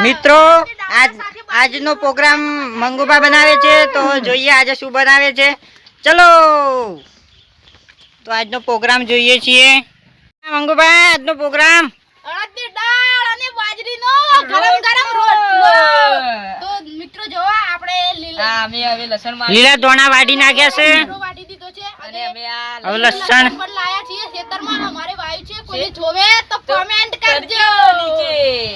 મિત્રો આજનો પ્રોગ્રામ મંગુબા બનાવે છે, તો જોઈએ આજે શું બનાવે છે. ચલો તો આજનો પ્રોગ્રામ જોઈએ છીએ. મંગુબા આજનો પ્રોગ્રામ અડદની દાળ અને બાજરીનો ગરમ ગરમ રોટલો. તો મિત્રો જો આપણે લીલા ધોણા વાડી નાખ્યા છે વાટી દીધો છે અને અમે હવે લસણ પણ લાયા છીએ ખેતરમાં. અમારે વાયુ છે, કોઈ જોવે તો કમેન્ટ કરજો નીચે.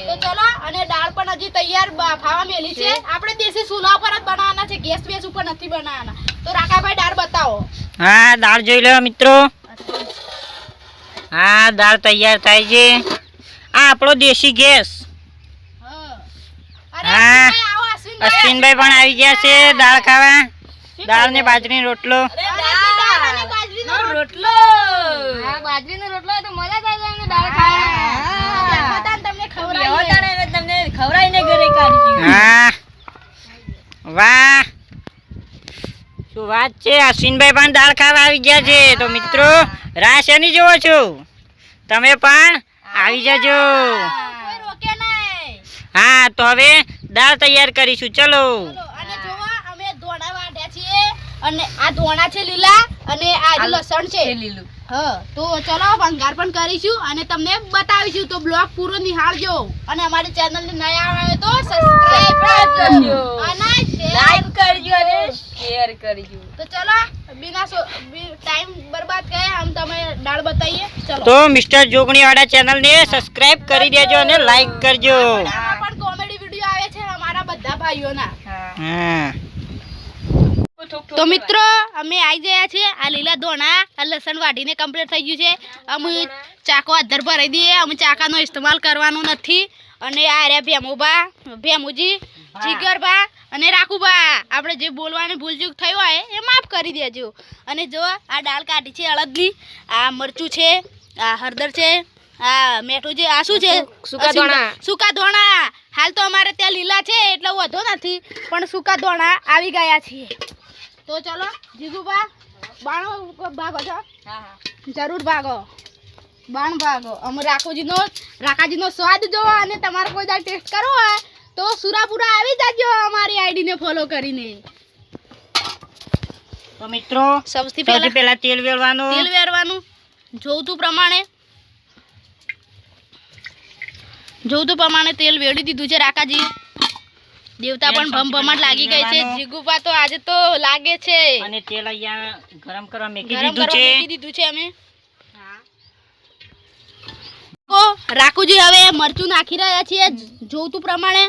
તો ચલો, અને દાળ પણ હજી તૈયાર ખાવા મેલી છે. આપણે દેશી ચૂલા પર જ બનાવવાના છે, ગેસ બેસ ઉપર નથી બનાવવાના. તો રાકાભાઈ દાળ બતાવો. હા દાળ જોઈ લો મિત્રો. હા દાળ તૈયાર થાય છે. આ આપણો દેશી ગેસ. હા અશ્વિનભાઈ પણ આવી ગયા છે દાળ ખાવા. દાળ ને બાજરીનો રોટલો. રોટલો બાજરીનો રોટલો તો મજા જ આવે ને દાળ ખાવા. તમને ખવડાવીને ઘરે કાઢી. હા વાહ શું વાત છે. અશ્વિનભાઈ પણ દાળ ખાવા આવી ગયા છે. તો મિત્રો રાહ શેની જોવો છો? તમે પણ આવી જજો. હા તો હવે દાળ તૈયાર કરીશું. ચલો. અને જોવા અમે ધોણા વાઢ્યા છીએ, અને આ ધોણા છે લીલા, અને આ લસણ છે લીલું. હા તો ચલો વંગાર પણ કરીશું અને તમને બતાવીશું. તો બ્લોગ પૂરો નિહાળજો, અને અમારી ચેનલ ને નયા આવે તો સબસ્ક્રાઇબ કરજો અને લાઈક કરજો અને શેર કરજો. તો ચલો બિના ટાઈમ બરબાદ કરે આમ તમે દાળ બતાઈએ. ચલો તો મિસ્ટર જોગણી વાળા ચેનલ ને સબસ્ક્રાઇબ કરી દેજો અને લાઈક કરજો. પણ કોમેડી વિડિયો આવે છે અમારા બધા ભાઈઓના. હા તો મિત્રો અમે આવી ગયા છે. આ લીલા ધોણા આ લસણ વાઢીને કમ્પ્લીટ થઈ ગયું છે. અમે ચાકો અધર ભરાઈ દઈએ. અમે ચાકાનો ઇસ્તેમાલ કરવાનો નથી. અને આ રહ્યા ભેમુબા, ભેમુજી, જીગરબા અને રાખુબા. આપણે જે બોલવાની ભૂલચૂક થઈ હોય એ માફ કરી દેજો. અને જો આ દાળ કાઢી છે અડદની, આ મરચું છે, આ હળદર છે, આ મેઠું છે, આ શું છે? સૂકા ધોણા. હાલ તો અમારે ત્યાં લીલા છે એટલે વધો નથી, પણ સૂકા ધોણા આવી ગયા છીએ. તો ચલો જીગુબા બાણો ભાગો છો. જરૂર ભાગો, બાણ ભાગો. અમે રાકાજીનો સ્વાદ જોવો અને તમારે કોઈ દાળ ટેસ્ટ કરવો હોય તો સુરાપુરા આવી જાજો અમારી આઈડી ને ફોલો કરીને. તો મિત્રો સૌથી પહેલા તેલ વેરવાનું. જોવતું પ્રમાણે તેલ વેડી દીધું છે રાકાજી. દેવતા પણ ભમભમાટ લાગી ગઈ છે. જીગુબા તો આજે તો લાગે છે. અને તેલ અહીંયા ગરમ કરવા મૂકી દીધું છે અમે. તો રાખુજી હવે મરચું નાખી રહ્યા છીએ જોવતું પ્રમાણે.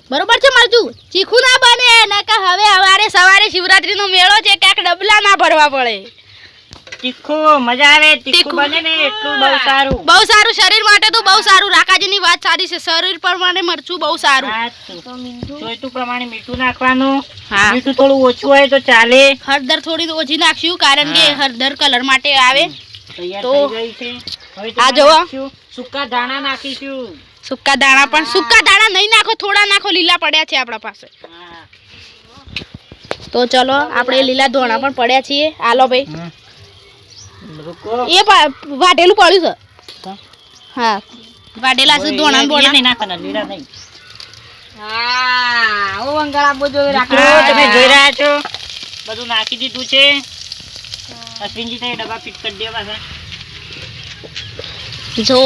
બરોબર છે મરચું? ચીખું ના બને નકર હવે અમારે સવારે શિવરાત્રીનો મેળો છે, ક્યાંક ડબલા ના ભરવા પડે. તીખું મજા આવે. તીખું બને ને એટલું બહુ સારું. બહુ સારું, શરીર માટે તો બહુ સારું. રાકાજીની વાત સારી છે, શરીર પ્રમાણે મરચું બહુ સારું. જોઈતું પ્રમાણે મીઠું નાખવાનું. મીઠું થોડું ઓછું હોય તો ચાલે. હળદર થોડી ઓછી નાખશું કારણ કે હળદર કલર માટે આવે. તો આ જોવો સૂકા ધાણા નાખીશું. સૂકા દાણા પણ સૂકા દાણા નહીં નાખો, થોડા નાખો, લીલા પડ્યા છે આપણા પાસે. તો ચલો આપણે લીલા ધોણા પણ પડ્યા છીએ. આલો ભાઈ એ વાટેલું પડ્યું છે. હા વાટેલા છે ધોણા બોણા નહીં નાખવાના, લીલા નહીં. હા ઓ અંગાળા બોજો રાખો. તમે જોઈ રહ્યા છો બધું નાખી દીધું છે. અશ્વિનજી તે ડબ્બા ફિટ કરી દેવા છે. જો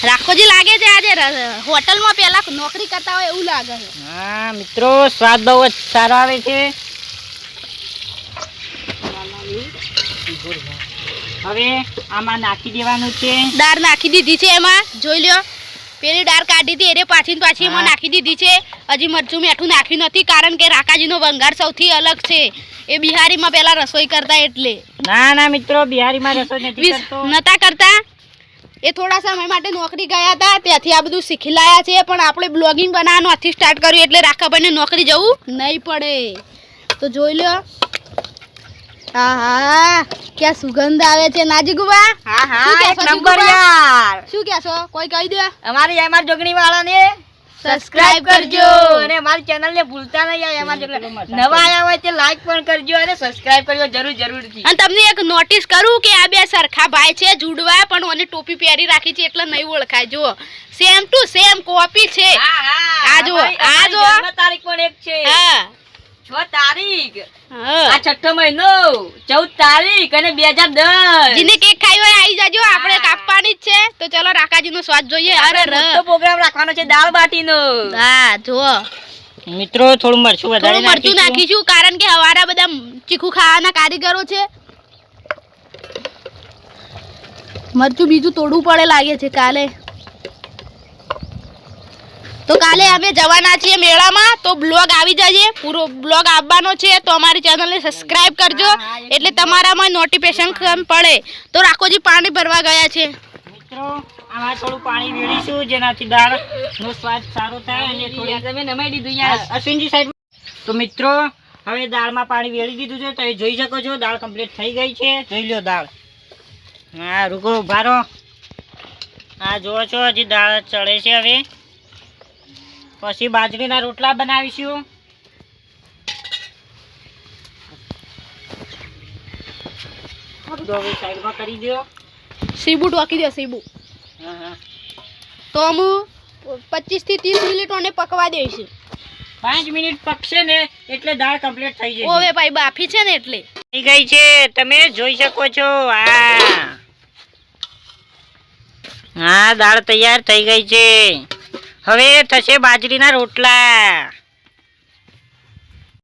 રાખોજી લાગે છે આજે હોટલમાં પહેલા નોકરી કરતા હોય એવું લાગે છે. હા મિત્રો સ્વાદ બહુ જ સારો આવે છે. હવે આમાં નાખી દેવાનું છે. દાળ નાખી દીધી છે એમાં. જોઈ લ્યો પેલી દાળ કાઢી હતી એને પાછી એમાં નાખી દીધી છે. હજી મરચું મીઠું નાખ્યું નથી કારણ કે રાકાજીનો વંગાર સૌથી અલગ છે. એ બિહારીમાં પેલા રસોઈ કરતા એટલે. ના મિત્રો બિહારીમાં રસોઈ નતા કરતા. એ થોડા સમય માટે નોકરી ગયા હતા, ત્યાંથી આ બધું શીખી લાયા છે. પણ આપણે બ્લોગિંગ બનાવવાનું આથી સ્ટાર્ટ કર્યું એટલે રાકાભાઈને નોકરી જવું નહીં પડે. તો જોઈ લો. હા ક્યાં સુગંધ આવે છે નાજીગુબા. એક નંબર યાર. શું કહેશો? કોઈ કહી દે. અમારી જોગણી વાળાને સબસ્ક્રાઇબ કરજો અને અમારી ચેનલ ને ભૂલતા નહીં યાર. એમાં જેટલા નવા આયા હોય તે લાઈક પણ કરજો અને સબસ્ક્રાઇબ કરજો જરૂરથી. અને તમને એક નોટિસ કરું કે આ બે સરખા ભાઈ છે જુડવા પણ ઓને ટોપી પહેરી રાખી છે એટલે નહીં ઓળખાય. જુઓ સેમ ટુ સેમ કોપી છે. આ જુઓ આ જુઓ જન્મ તારીખ પણ એક છે. હા 6 તારીખ હા આ 6ઠો મહિનો 14 તારીખ અને 2010. જેને કેક ખાઈ હોય આવી જાજો આપણે કાપવાની જ છે. તો ચલો રાકાજીનો સ્વાદ જોઈએ. અરે મોટો પ્રોગ્રામ રાખવાનો છે દાળ બાટીનો. હા જુઓ મિત્રો થોડું મરચું થોડું મરચું નાખીશું કારણ કે હવારા બધા ચીખું ખાવાના કારીગરો છે. મરચું બીજું તોડવું પડે લાગે છે કાલે. તો કાલે અમે જવાના છીએ મેળામાં તો બ્લોગ આવી જશે. પૂરો બ્લોગ આવવાનો છે તો અમારી ચેનલને સબસ્ક્રાઇબ કરજો એટલે તમારામાં નોટિફિકેશન પડે. તો રાકોજી પાણી ભરવા ગયા છે. મિત્રો આમાં થોડું પાણી વેડીશું જેનાથી દાળ નો સ્વાદ સારો થાય અને થોડી તમે નમાઈ દીધું યાર અશ્વિનજી સાઈડ. તો મિત્રો હવે દાળમાં પાણી વેડી દીધું છે. તમે જોઈ શકો છો દાળ કમ્પ્લીટ થઈ ગઈ છે. જોઈ લો દાળ. હા રૂકો ઉભા રહો. હા જુઓ છો હજી દાળ ચડે છે. હવે પછી બાજરીના રોટલા બનાવીશું. હવે સાઈડમાં કરી દો. સીબુ ટોકી દો સીબુ. હા હા તો હું 25 થી 30 મિનિટ ઓને પકવા દઈશું. 5 મિનિટ પકશે ને એટલે દાળ કમ્પ્લીટ થઈ જશે. ઓવે ભાઈ બાફી છે ને એટલે થઈ ગઈ છે તમે જોઈ શકો છો. હા દાળ તૈયાર થઈ ગઈ છે. હવે થશે બાજરીના રોટલા.